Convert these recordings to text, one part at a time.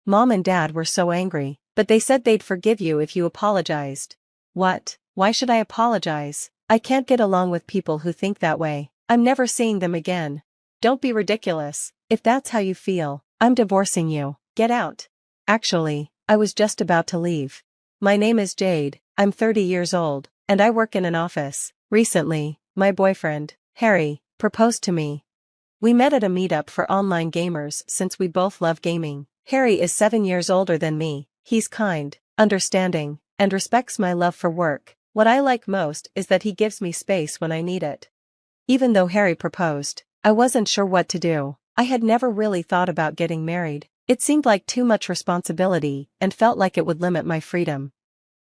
Mom and Dad were so angry, but they said they'd forgive you if you apologized. What? Why should I apologize? I can't get along with people who think that way. I'm never seeing them again. Don't be ridiculous. If that's how you feel, I'm divorcing you. Get out. Actually, I was just about to leave. My name is Jade, I'm 30 years old, and I work in an office. Recently, my boyfriend, Harry, proposed to me. We met at a meetup for online gamers since we both love gaming. Harry is 7 years older than me. He's kind, understanding, and respects my love for work. What I like most is that he gives me space when I need it. Even though Harry proposed, I wasn't sure what to do. I had never really thought about getting married. It seemed like too much responsibility and felt like it would limit my freedom.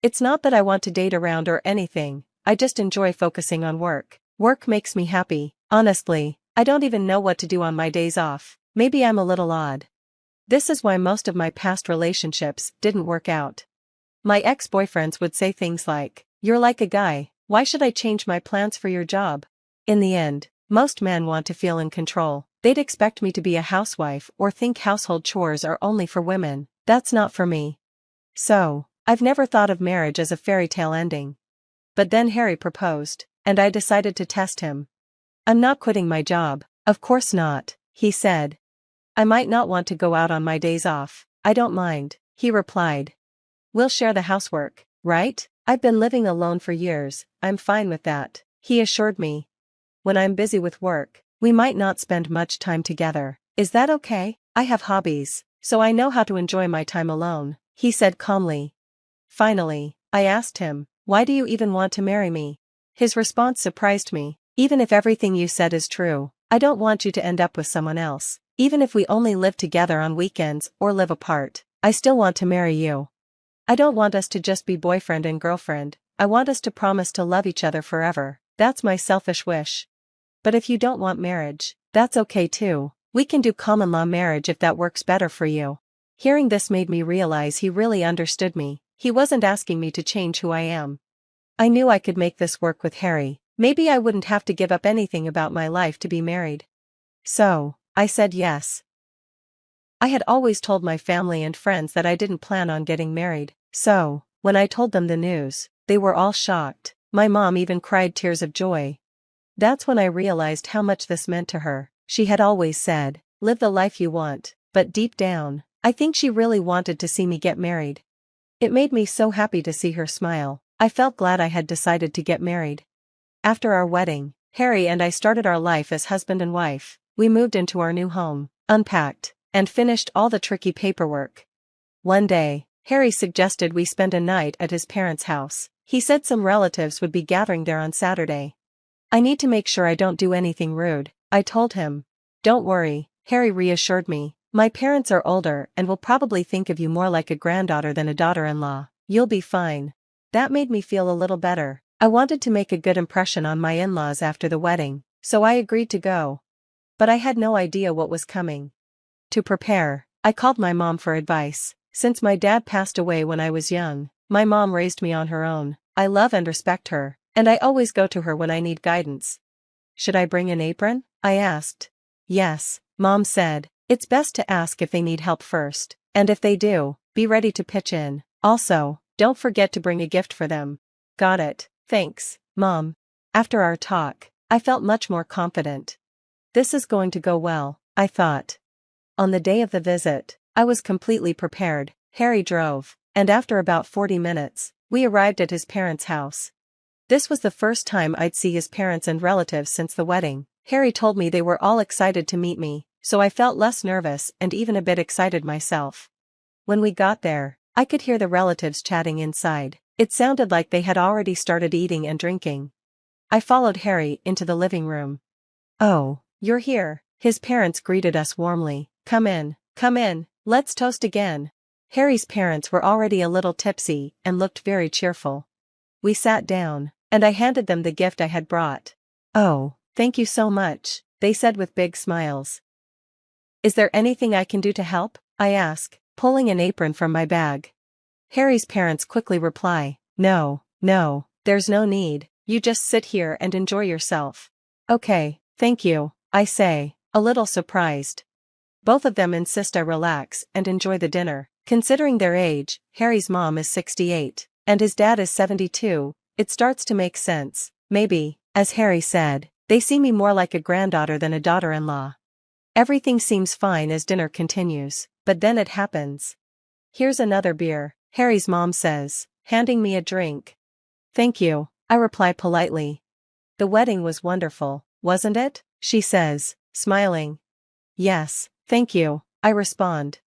It's not that I want to date around or anything, I just enjoy focusing on work. Work makes me happy. Honestly, I don't even know what to do on my days off. Maybe I'm a little odd. This is why most of my past relationships didn't work out. My ex-boyfriends would say things like, "You're like a guy, why should I change my plans for your job?" In the end, most men want to feel in control. They'd expect me to be a housewife or think household chores are only for women. That's not for me. So, I've never thought of marriage as a fairy tale ending. But then Harry proposed, and I decided to test him. "I'm not quitting my job." "Of course not," he said. "I might not want to go out on my days off." "I don't mind," he replied. "We'll share the housework, right? I've been living alone for years, I'm fine with that," he assured me. "When I'm busy with work, we might not spend much time together. Is that okay? I have hobbies, so I know how to enjoy my time alone," he said calmly. Finally, I asked him, "Why do you even want to marry me?" His response surprised me. "Even if everything you said is true, I don't want you to end up with someone else. Even if we only live together on weekends or live apart, I still want to marry you. I don't want us to just be boyfriend and girlfriend, I want us to promise to love each other forever. That's my selfish wish. But if you don't want marriage, that's okay too. We can do common law marriage if that works better for you." Hearing this made me realize he really understood me. He wasn't asking me to change who I am. I knew I could make this work with Harry. Maybe I wouldn't have to give up anything about my life to be married. So, I said yes. I had always told my family and friends that I didn't plan on getting married. So, when I told them the news, they were all shocked. My mom even cried tears of joy. That's when I realized how much this meant to her. She had always said, "Live the life you want," but deep down, I think she really wanted to see me get married. It made me so happy to see her smile. I felt glad I had decided to get married. After our wedding, Harry and I started our life as husband and wife. We moved into our new home, unpacked, and finished all the tricky paperwork. One day, Harry suggested we spend a night at his parents' house. He said some relatives would be gathering there on Saturday. "I need to make sure I don't do anything rude," I told him. "Don't worry," Harry reassured me. "My parents are older and will probably think of you more like a granddaughter than a daughter-in-law. You'll be fine." That made me feel a little better. I wanted to make a good impression on my in-laws after the wedding, so I agreed to go. But I had no idea what was coming. To prepare, I called my mom for advice. Since my dad passed away when I was young, my mom raised me on her own. I love and respect her, and I always go to her when I need guidance. "Should I bring an apron?" I asked. "Yes," Mom said. "It's best to ask if they need help first, and if they do, be ready to pitch in. Also, don't forget to bring a gift for them." "Got it, thanks, Mom." After our talk, I felt much more confident. This is going to go well, I thought. On the day of the visit, I was completely prepared. Harry drove, and after about 40 minutes, we arrived at his parents' house. This was the first time I'd see his parents and relatives since the wedding. Harry told me they were all excited to meet me, so I felt less nervous and even a bit excited myself. When we got there, I could hear the relatives chatting inside. It sounded like they had already started eating and drinking. I followed Harry into the living room. "Oh, you're here." His parents greeted us warmly. Come in, let's toast again." Harry's parents were already a little tipsy and looked very cheerful. We sat down, and I handed them the gift I had brought. "Oh, thank you so much," they said with big smiles. "Is there anything I can do to help?" I asked, pulling an apron from my bag. Harry's parents quickly reply, No, there's no need, you just sit here and enjoy yourself." "Okay, thank you," I say, a little surprised. Both of them insist I relax and enjoy the dinner. Considering their age, Harry's mom is 68, and his dad is 72, it starts to make sense. Maybe, as Harry said, they see me more like a granddaughter than a daughter-in-law. Everything seems fine as dinner continues, but then it happens. Here's another beer, Harry's mom says, handing me a drink. Thank you, I reply politely. The wedding was wonderful, wasn't it? She says, smiling. Yes, thank you, I respond.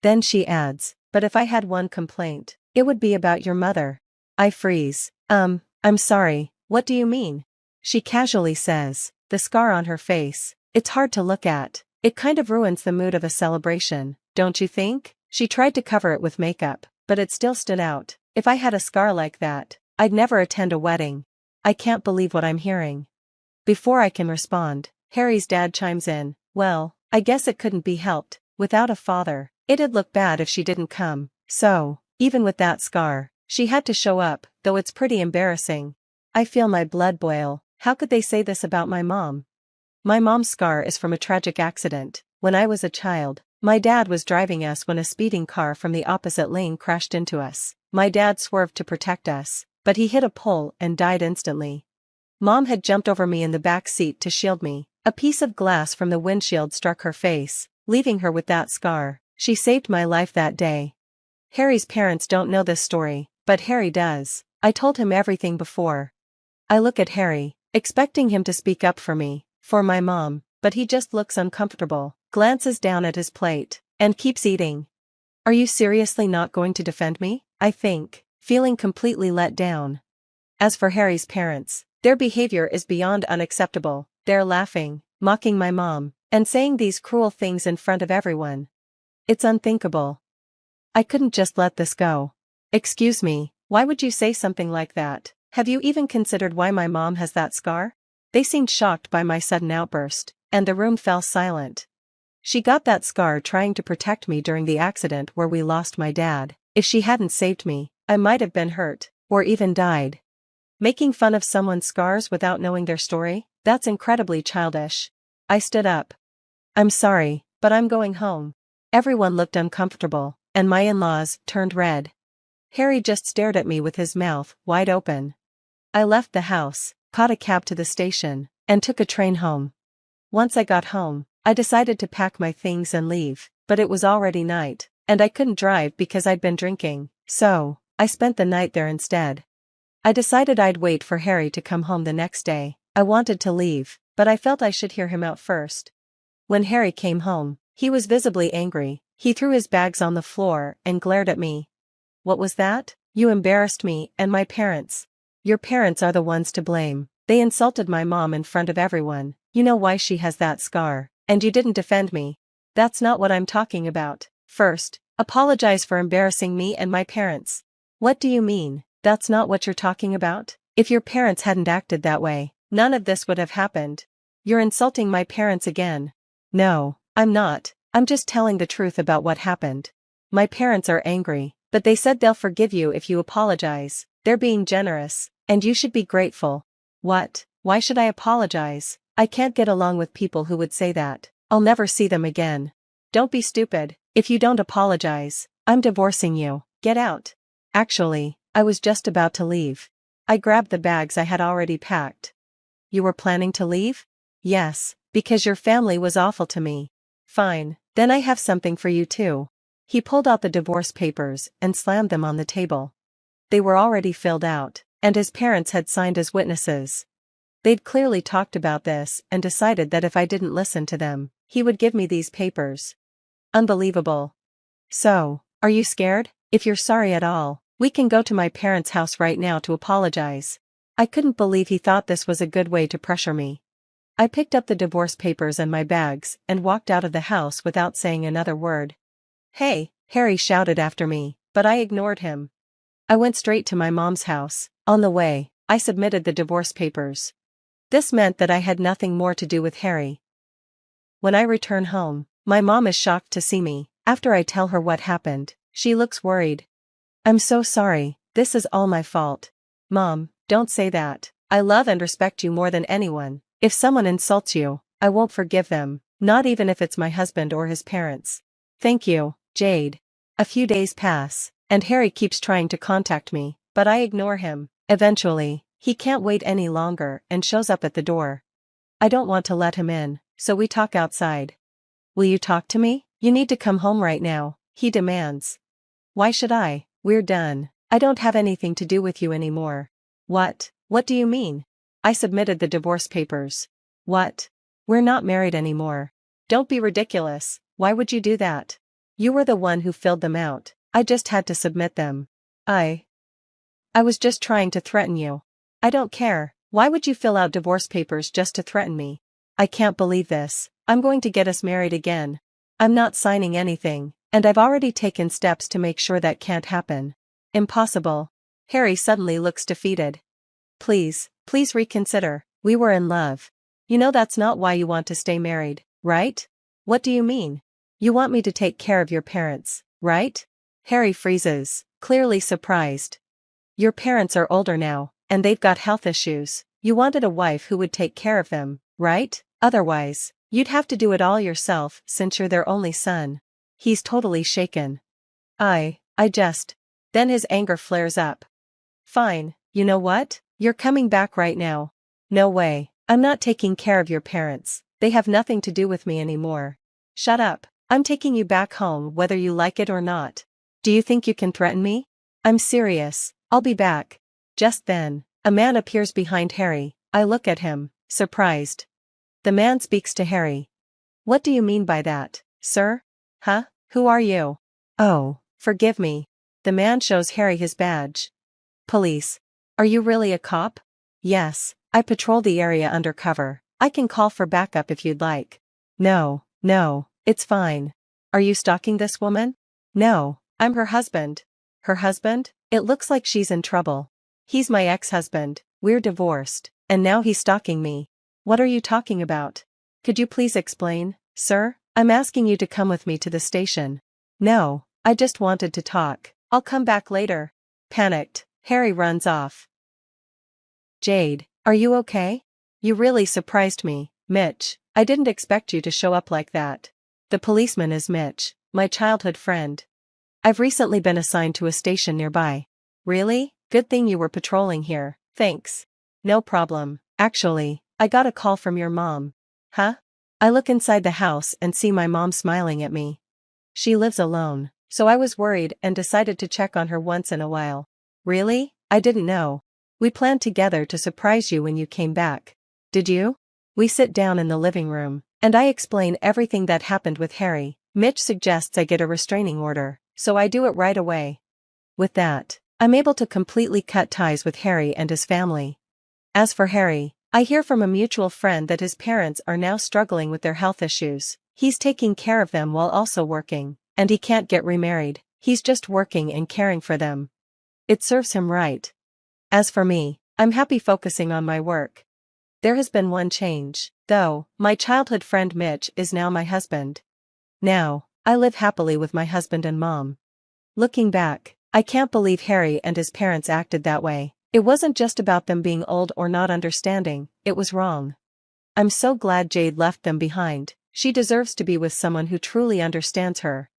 Then she adds, but if I had one complaint, it would be about your mother. I freeze. I'm sorry, what do you mean? She casually says, the scar on her face, it's hard to look at. It kind of ruins the mood of a celebration, don't you think? She tried to cover it with makeup, but it still stood out. If I had a scar like that, I'd never attend a wedding. I can't believe what I'm hearing. Before I can respond, Harry's dad chimes in, well, I guess it couldn't be helped. Without a father, it'd look bad if she didn't come. So, even with that scar, she had to show up, though it's pretty embarrassing. I feel my blood boil. How could they say this about my mom? My mom's scar is from a tragic accident. When I was a child, my dad was driving us when a speeding car from the opposite lane crashed into us. My dad swerved to protect us, but he hit a pole and died instantly. Mom had jumped over me in the back seat to shield me. A piece of glass from the windshield struck her face, leaving her with that scar. She saved my life that day. Harry's parents don't know this story, but Harry does. I told him everything before. I look at Harry, expecting him to speak up for me, for my mom, but he just looks uncomfortable, glances down at his plate, and keeps eating. Are you seriously not going to defend me? I think, feeling completely let down. As for Harry's parents, their behavior is beyond unacceptable. They're laughing, mocking my mom, and saying these cruel things in front of everyone. It's unthinkable. I couldn't just let this go. Excuse me, why would you say something like that? Have you even considered why my mom has that scar? They seemed shocked by my sudden outburst, and the room fell silent. She got that scar trying to protect me during the accident where we lost my dad. If she hadn't saved me, I might have been hurt, or even died. Making fun of someone's scars without knowing their story? That's incredibly childish. I stood up. I'm sorry, but I'm going home. Everyone looked uncomfortable, and my in-laws turned red. Harry just stared at me with his mouth wide open. I left the house, caught a cab to the station, and took a train home. Once I got home, I decided to pack my things and leave, but it was already night, and I couldn't drive because I'd been drinking, so I spent the night there instead. I decided I'd wait for Harry to come home the next day. I wanted to leave, but I felt I should hear him out first. When Harry came home, he was visibly angry. He threw his bags on the floor and glared at me. What was that? You embarrassed me and my parents. Your parents are the ones to blame. They insulted my mom in front of everyone. You know why she has that scar, and you didn't defend me. That's not what I'm talking about. First, apologize for embarrassing me and my parents. What do you mean? That's not what you're talking about? If your parents hadn't acted that way, none of this would have happened. You're insulting my parents again. No, I'm not. I'm just telling the truth about what happened. My parents are angry, but they said they'll forgive you if you apologize. They're being generous, and you should be grateful. What? Why should I apologize? I can't get along with people who would say that. I'll never see them again. Don't be stupid. If you don't apologize, I'm divorcing you. Get out. Actually, I was just about to leave. I grabbed the bags I had already packed. You were planning to leave? Yes, because your family was awful to me. Fine, then I have something for you too. He pulled out the divorce papers and slammed them on the table. They were already filled out, and his parents had signed as witnesses. They'd clearly talked about this and decided that if I didn't listen to them, he would give me these papers. Unbelievable. So, are you scared? If you're sorry at all, we can go to my parents' house right now to apologize. I couldn't believe he thought this was a good way to pressure me. I picked up the divorce papers and my bags and walked out of the house without saying another word. Hey, Harry shouted after me, but I ignored him. I went straight to my mom's house. On the way, I submitted the divorce papers. This meant that I had nothing more to do with Harry. When I return home, my mom is shocked to see me. After I tell her what happened, she looks worried. I'm so sorry, this is all my fault. Mom, don't say that. I love and respect you more than anyone. If someone insults you, I won't forgive them. Not even if it's my husband or his parents. Thank you, Jade. A few days pass, and Harry keeps trying to contact me, but I ignore him. Eventually, he can't wait any longer and shows up at the door. I don't want to let him in, so we talk outside. Will you talk to me? You need to come home right now, he demands. Why should I? We're done. I don't have anything to do with you anymore. What? What do you mean? I submitted the divorce papers. What? We're not married anymore. Don't be ridiculous. Why would you do that? You were the one who filled them out. I just had to submit them. I was just trying to threaten you. I don't care. Why would you fill out divorce papers just to threaten me? I can't believe this. I'm going to get us married again. I'm not signing anything, and I've already taken steps to make sure that can't happen. Impossible. Harry suddenly looks defeated. Please reconsider. We were in love. You know that's not why you want to stay married, right? What do you mean? You want me to take care of your parents, right? Harry freezes, clearly surprised. Your parents are older now, and they've got health issues. You wanted a wife who would take care of them, right? Otherwise, you'd have to do it all yourself since you're their only son. He's totally shaken. I just. Then his anger flares up. Fine, you know what? You're coming back right now. No way, I'm not taking care of your parents. They have nothing to do with me anymore. Shut up, I'm taking you back home whether you like it or not. Do you think you can threaten me? I'm serious, I'll be back. Just then, a man appears behind Harry. I look at him, surprised. The man speaks to Harry. What do you mean by that, sir? Huh? Who are you? Oh, forgive me. The man shows Harry his badge. Police. Are you really a cop? Yes, I patrol the area undercover. I can call for backup if you'd like. No, it's fine. Are you stalking this woman? No, I'm her husband. Her husband? It looks like she's in trouble. He's my ex-husband, we're divorced, and now he's stalking me. What are you talking about? Could you please explain, sir? I'm asking you to come with me to the station. No, I just wanted to talk. I'll come back later. Panicked, Harry runs off. Jade, are you okay? You really surprised me, Mitch. I didn't expect you to show up like that. The policeman is Mitch, my childhood friend. I've recently been assigned to a station nearby. Really? Good thing you were patrolling here, thanks. No problem. Actually, I got a call from your mom. Huh? I look inside the house and see my mom smiling at me. She lives alone, so I was worried and decided to check on her once in a while. Really? I didn't know. We planned together to surprise you when you came back. Did you? We sit down in the living room, and I explain everything that happened with Harry. Mitch suggests I get a restraining order, so I do it right away. With that, I'm able to completely cut ties with Harry and his family. As for Harry, I hear from a mutual friend that his parents are now struggling with their health issues. He's taking care of them while also working, and he can't get remarried. He's just working and caring for them. It serves him right. As for me, I'm happy focusing on my work. There has been one change, though. My childhood friend Mitch is now my husband. Now, I live happily with my husband and mom. Looking back, I can't believe Harry and his parents acted that way. It wasn't just about them being old or not understanding, it was wrong. I'm so glad Jade left them behind. She deserves to be with someone who truly understands her.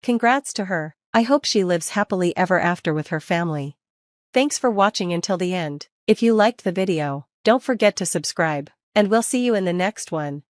Congrats to her. I hope she lives happily ever after with her family. Thanks for watching until the end. If you liked the video, don't forget to subscribe, and we'll see you in the next one.